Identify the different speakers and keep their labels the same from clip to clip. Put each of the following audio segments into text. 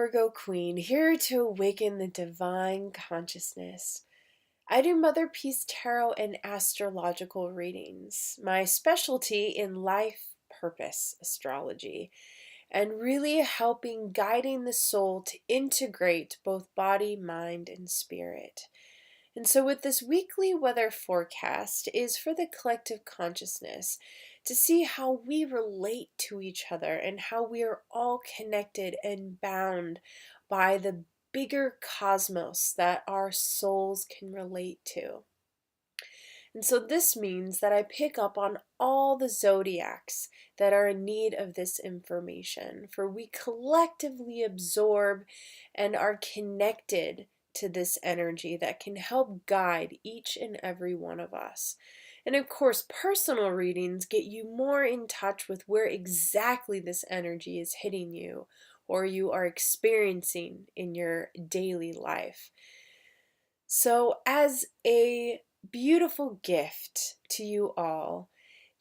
Speaker 1: Virgo Queen, here to awaken the divine consciousness. I do Mother Peace Tarot and astrological readings, my specialty in life purpose astrology, and really helping guiding the soul to integrate both body, mind, and spirit. And so, with this weekly weather forecast, is for the collective consciousness to see how we relate to each other and how we are all connected and bound by the bigger cosmos that our souls can relate to. And so, this means that I pick up on all the zodiacs that are in need of this information, for we collectively absorb and are connected to this energy that can help guide each and every one of us. And of course, personal readings get you more in touch with where exactly this energy is hitting you or you are experiencing in your daily life. So, as a beautiful gift to you all,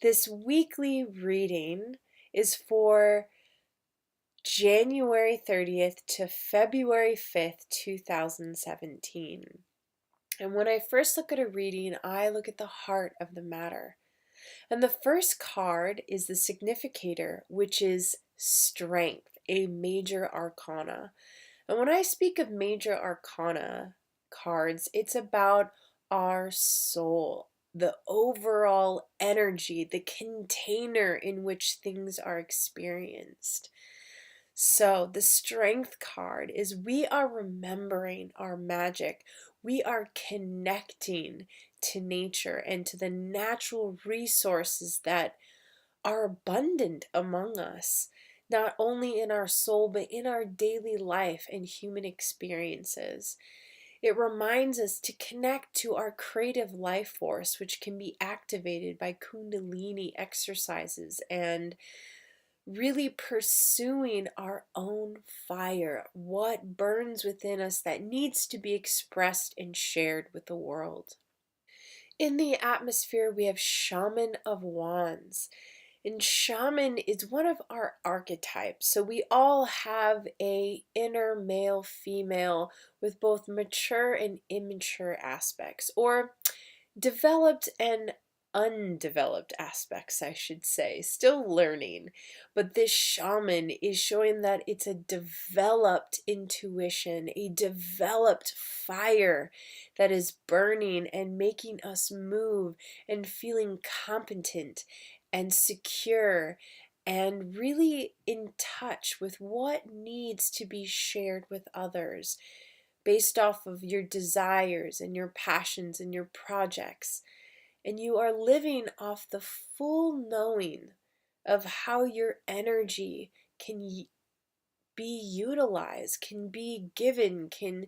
Speaker 1: this weekly reading is for January 30th to February 5th, 2017. And when I first look at a reading, I look at the heart of the matter. And the first card is the significator, which is strength, a major arcana. And when I speak of major arcana cards, it's about our soul, the overall energy, the container in which things are experienced. So, the strength card is we are remembering our magic. We are connecting to nature and to the natural resources that are abundant among us, not only in our soul, but in our daily life and human experiences. It reminds us to connect to our creative life force, which can be activated by Kundalini exercises and really pursuing our own fire, what burns within us that needs to be expressed and shared with the world. In the atmosphere, we have Shaman of Wands. And shaman is one of our archetypes. So we all have a inner male, female with both mature and immature aspects, or developed and undeveloped aspects, I should say, still learning. But this shaman is showing that it's a developed intuition, a developed fire that is burning and making us move and feeling competent and secure and really in touch with what needs to be shared with others based off of your desires and your passions and your projects. And you are living off the full knowing of how your energy can be utilized, can be given, can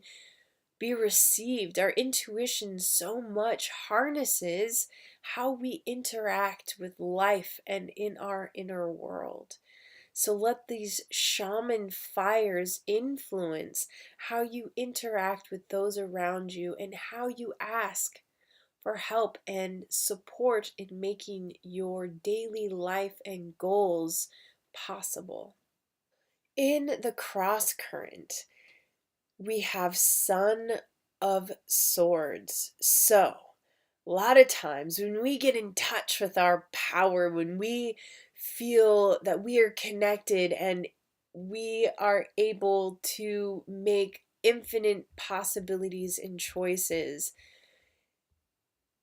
Speaker 1: be received. Our intuition so much harnesses how we interact with life and in our inner world. So let these shaman fires influence how you interact with those around you and how you ask for help and support in making your daily life and goals possible. In the cross current, we have Son of Swords. So, a lot of times when we get in touch with our power, when we feel that we are connected and we are able to make infinite possibilities and choices,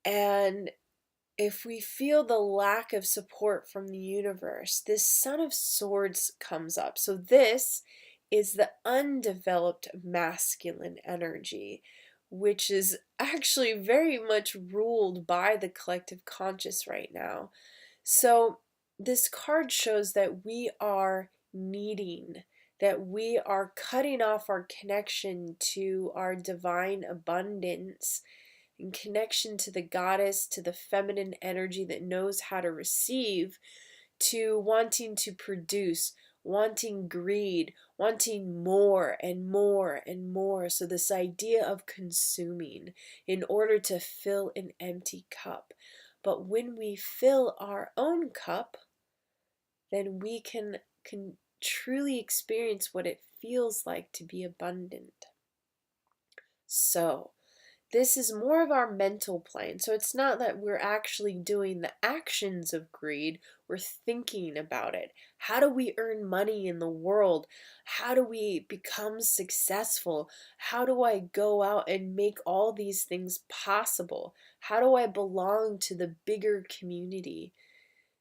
Speaker 1: and if we feel the lack of support from the universe, this Son of Swords comes up. So this is the undeveloped masculine energy, which is actually very much ruled by the collective conscious right now. So this card shows that we are needing, that we are cutting off our connection to our divine abundance, in connection to the goddess, to the feminine energy that knows how to receive, to wanting to produce, wanting greed, wanting more and more and more. So this idea of consuming in order to fill an empty cup. But when we fill our own cup, then we can truly experience what it feels like to be abundant. So, this is more of our mental plane. So it's not that we're actually doing the actions of greed, we're thinking about it. How do we earn money in the world? How do we become successful? How do I go out and make all these things possible? How do I belong to the bigger community?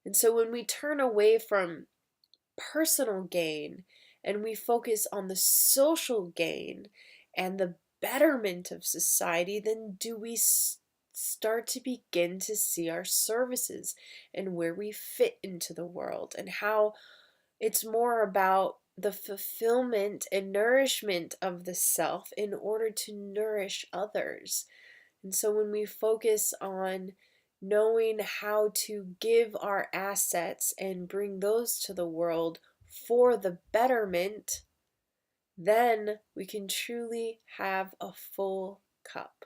Speaker 1: And so when we turn away from personal gain and we focus on the social gain and the betterment of society, then do we start to begin to see our services and where we fit into the world, and how it's more about the fulfillment and nourishment of the self in order to nourish others. And so when we focus on knowing how to give our assets and bring those to the world for the betterment, then we can truly have a full cup.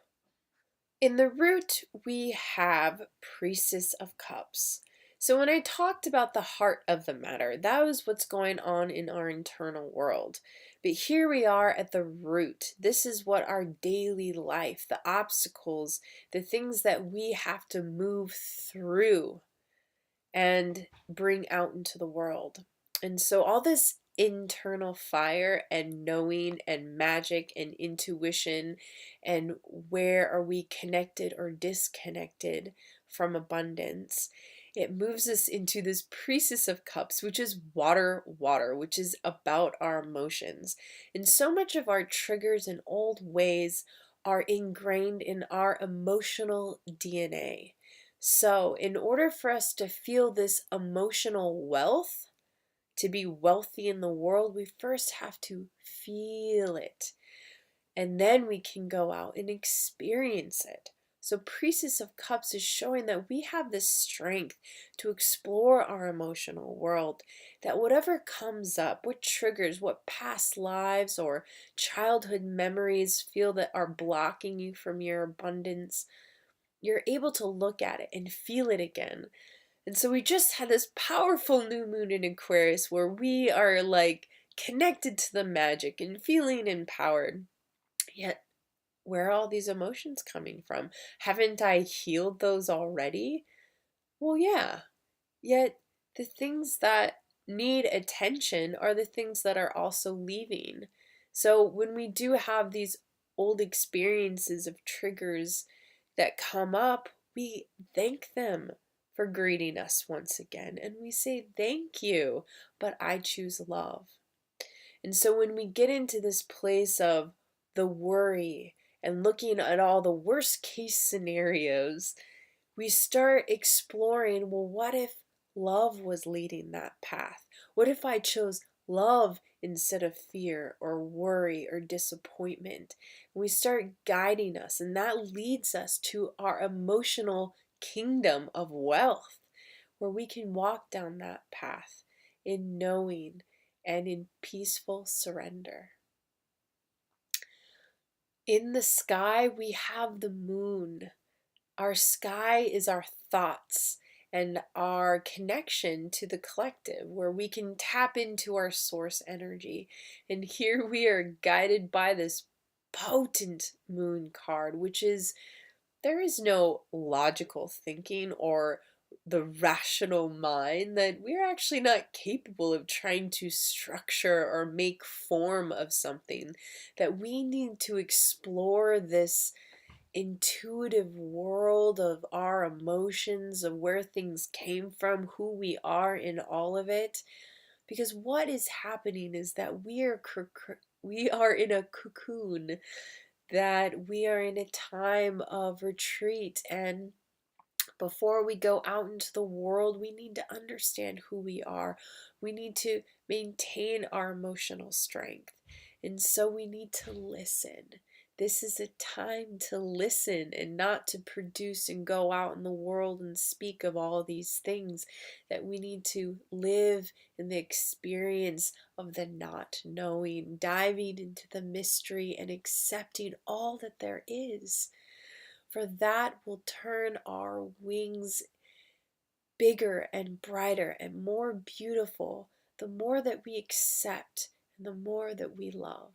Speaker 1: In the root, we have Priestess of Cups. So when I talked about the heart of the matter, that was what's going on in our internal world. But here we are at the root. This is what our daily life, the obstacles, the things that we have to move through and bring out into the world. And so all this internal fire and knowing and magic and intuition, and where are we connected or disconnected from abundance, it moves us into this Priestess of Cups, which is water, which is about our emotions. And so much of our triggers and old ways are ingrained in our emotional DNA. So, in order for us to feel this emotional wealth, to be wealthy in the world, we first have to feel it. And then we can go out and experience it. So, Priestess of Cups is showing that we have this strength to explore our emotional world, that whatever comes up, what triggers, what past lives or childhood memories feel that are blocking you from your abundance, you're able to look at it and feel it again. And so we just had this powerful new moon in Aquarius where we are like connected to the magic and feeling empowered. Yet, where are all these emotions coming from? Haven't I healed those already? Well, yeah. Yet, the things that need attention are the things that are also leaving. So when we do have these old experiences of triggers that come up, we thank them for greeting us once again. And we say, thank you, but I choose love. And so when we get into this place of the worry and looking at all the worst case scenarios, we start exploring, well, what if love was leading that path? What if I chose love instead of fear or worry or disappointment? And we start guiding us, and that leads us to our emotional kingdom of wealth, where we can walk down that path in knowing and in peaceful surrender. In the sky, we have the moon. Our sky is our thoughts and our connection to the collective, where we can tap into our source energy. And here we are guided by this potent moon card, which is, there is no logical thinking or the rational mind, that we're actually not capable of trying to structure or make form of something, that we need to explore this intuitive world of our emotions, of where things came from, who we are in all of it. Because what is happening is that we are in a cocoon, that we are in a time of retreat, and before we go out into the world, we need to understand who we are. We need to maintain our emotional strength. And so we need to listen. This is a time to listen and not to produce and go out in the world and speak of all these things. That we need to live in the experience of the not knowing, diving into the mystery and accepting all that there is. For that will turn our wings bigger and brighter and more beautiful the more that we accept and the more that we love.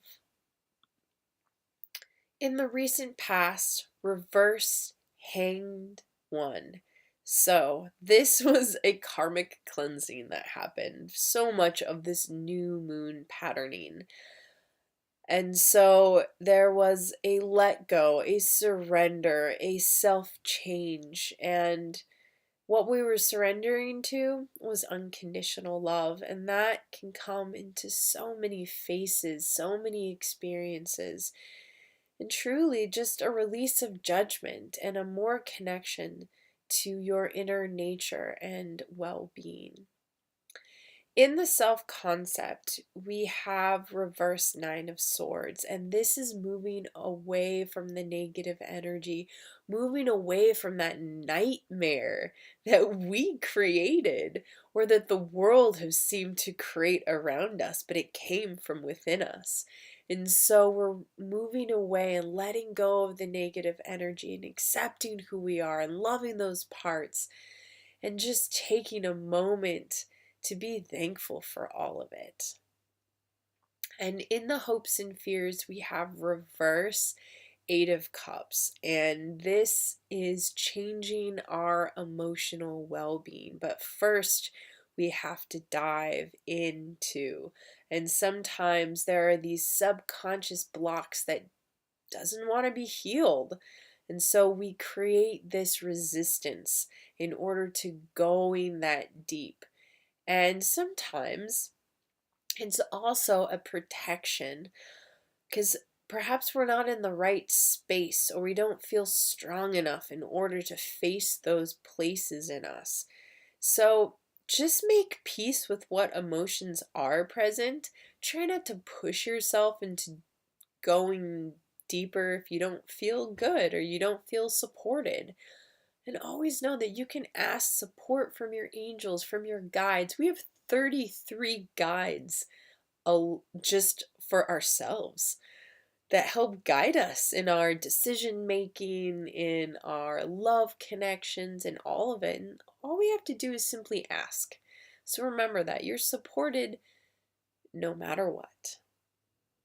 Speaker 1: In the recent past, reverse hanged one. So, this was a karmic cleansing that happened. So much of this new moon patterning. And so there was a let go, a surrender, a self change. And what we were surrendering to was unconditional love. And that can come into so many faces, so many experiences. And truly just a release of judgment and a more connection to your inner nature and well being. In the self concept, we have reverse Nine of Swords, and this is moving away from the negative energy, moving away from that nightmare that we created or that the world has seemed to create around us, but it came from within us. And so we're moving away and letting go of the negative energy and accepting who we are and loving those parts and just taking a moment to be thankful for all of it. And in the hopes and fears, we have reverse Eight of Cups, and this is changing our emotional well-being. But first, we have to dive into, and sometimes there are these subconscious blocks that doesn't want to be healed. And so we create this resistance in order to going that deep. And sometimes it's also a protection because perhaps we're not in the right space or we don't feel strong enough in order to face those places in us. So just make peace with what emotions are present. Try not to push yourself into going deeper if you don't feel good or you don't feel supported. And always know that you can ask support from your angels, from your guides. We have 33 guides just for ourselves that help guide us in our decision making, in our love connections, and all of it. And all we have to do is simply ask. So remember that you're supported no matter what.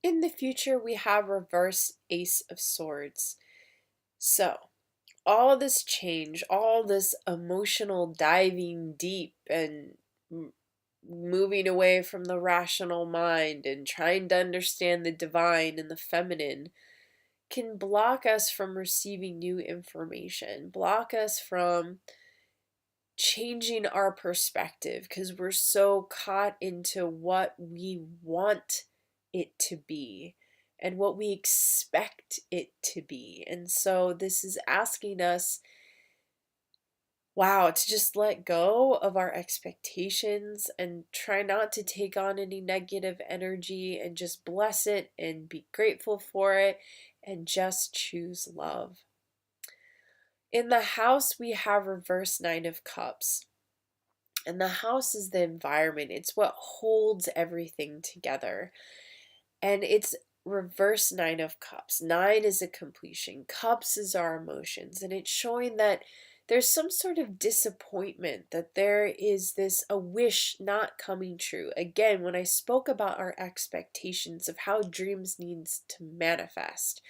Speaker 1: In the future, we have reverse Ace of Swords. So, all this change, all this emotional diving deep and moving away from the rational mind and trying to understand the divine and the feminine can block us from receiving new information, block us from changing our perspective because we're so caught into what we want it to be and what we expect it to be. And so this is asking us, wow, to just let go of our expectations and try not to take on any negative energy and just bless it and be grateful for it and just choose love. In the house, we have reverse Nine of Cups. And the house is the environment. It's what holds everything together. And it's reverse Nine of Cups. Nine is a completion. Cups is our emotions. And it's showing that there's some sort of disappointment, that there is a wish not coming true. Again, when I spoke about our expectations of how dreams needs to manifest,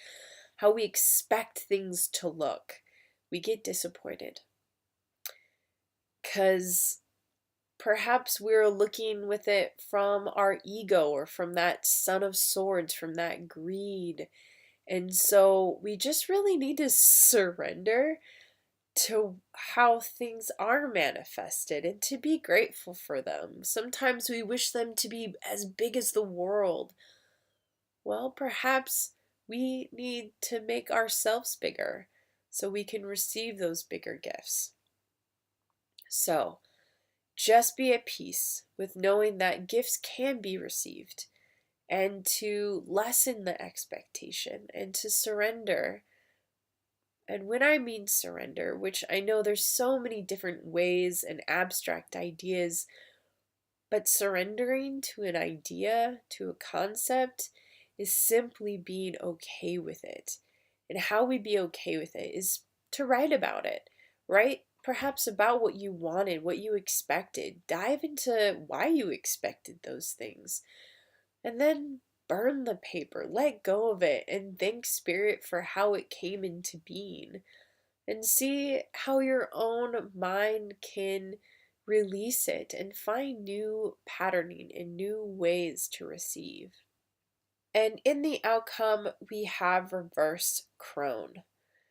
Speaker 1: how we expect things to look, we get disappointed. Because perhaps we're looking with it from our ego or from that Son of Swords, from that greed. And so we just really need to surrender to how things are manifested and to be grateful for them. Sometimes we wish them to be as big as the world. Well, perhaps we need to make ourselves bigger so we can receive those bigger gifts. So, just be at peace with knowing that gifts can be received and to lessen the expectation and to surrender. And when I mean surrender, which I know there's so many different ways and abstract ideas, but surrendering to an idea, to a concept, is simply being okay with it. And how we be okay with it is to write about it. Write perhaps about what you wanted, what you expected. Dive into why you expected those things. And then burn the paper, let go of it, and thank Spirit for how it came into being. And see how your own mind can release it and find new patterning and new ways to receive. And in the outcome, we have reverse crone.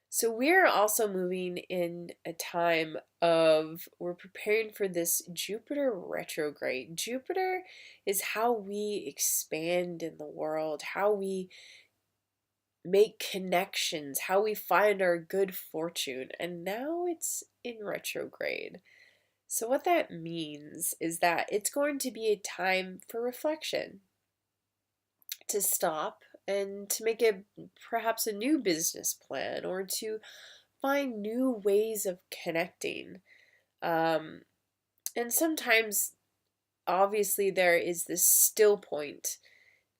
Speaker 1: So we're also moving in a time of, we're preparing for this Jupiter retrograde. Jupiter is how we expand in the world, how we make connections, how we find our good fortune. And now it's in retrograde. So what that means is that it's going to be a time for reflection, to stop and to make a perhaps a new business plan, or to find new ways of connecting. Um, and sometimes, obviously, there is this still point.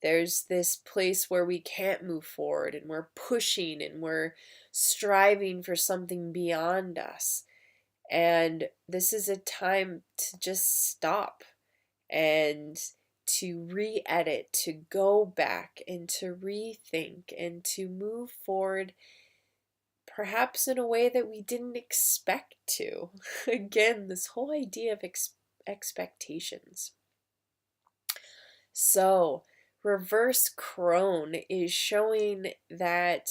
Speaker 1: There's this place where we can't move forward and we're pushing and we're striving for something beyond us. And this is a time to just stop and to re-edit, to go back and to rethink and to move forward, perhaps in a way that we didn't expect to. Again, this whole idea of expectations. So, reverse crone is showing that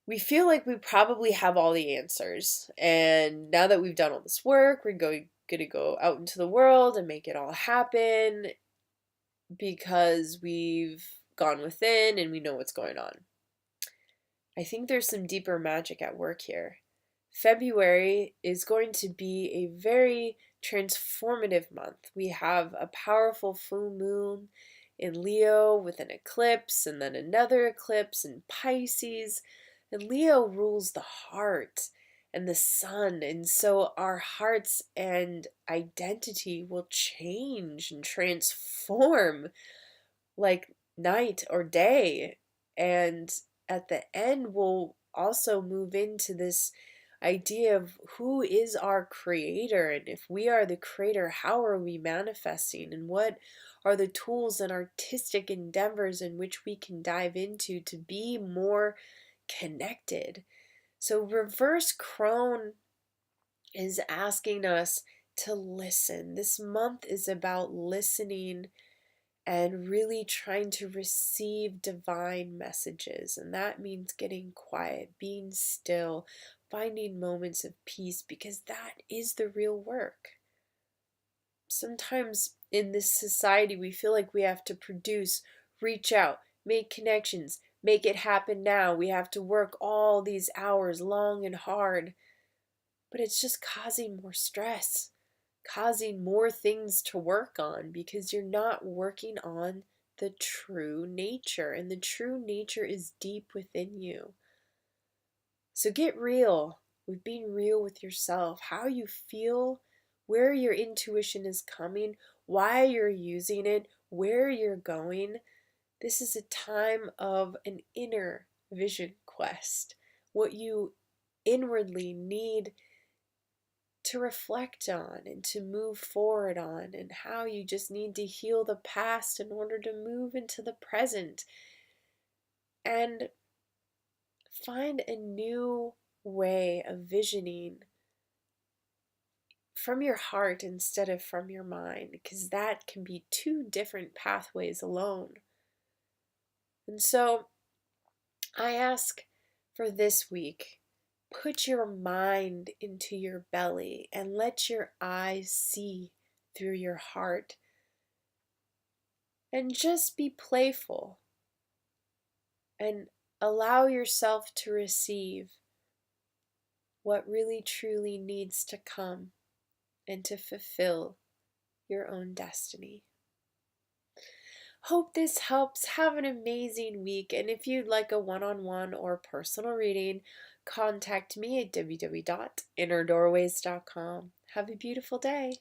Speaker 1: we feel like we probably have all the answers. And now that we've done all this work, we're going to go out into the world and make it all happen because we've gone within and we know what's going on. I think there's some deeper magic at work here. February is going to be a very transformative month. We have a powerful full moon in Leo with an eclipse and then another eclipse in Pisces. And Leo rules the heart and the sun. And so our hearts and identity will change and transform like night or day. And at the end, we'll also move into this idea of who is our creator, and if we are the creator, how are we manifesting, and what are the tools and artistic endeavors in which we can dive into to be more connected. So reverse crone is asking us to listen. This month is about listening and really trying to receive divine messages. And that means getting quiet, being still, finding moments of peace, because that is the real work. Sometimes in this society, we feel like we have to produce, reach out, make connections, make it happen now. We have to work all these hours long and hard, but it's just causing more stress, causing more things to work on, because you're not working on the true nature, and the true nature is deep within you. So get real with being real with yourself, how you feel, where your intuition is coming, why you're using it, where you're going. This is a time of an inner vision quest, what you inwardly need to reflect on and to move forward on, and how you just need to heal the past in order to move into the present and find a new way of visioning from your heart instead of from your mind, because that can be two different pathways alone. And so I ask for this week, put your mind into your belly and let your eyes see through your heart. And just be playful and allow yourself to receive what really truly needs to come and to fulfill your own destiny. Hope this helps. Have an amazing week. And if you'd like a one-on-one or personal reading, contact me at www.innerdoorways.com. Have a beautiful day.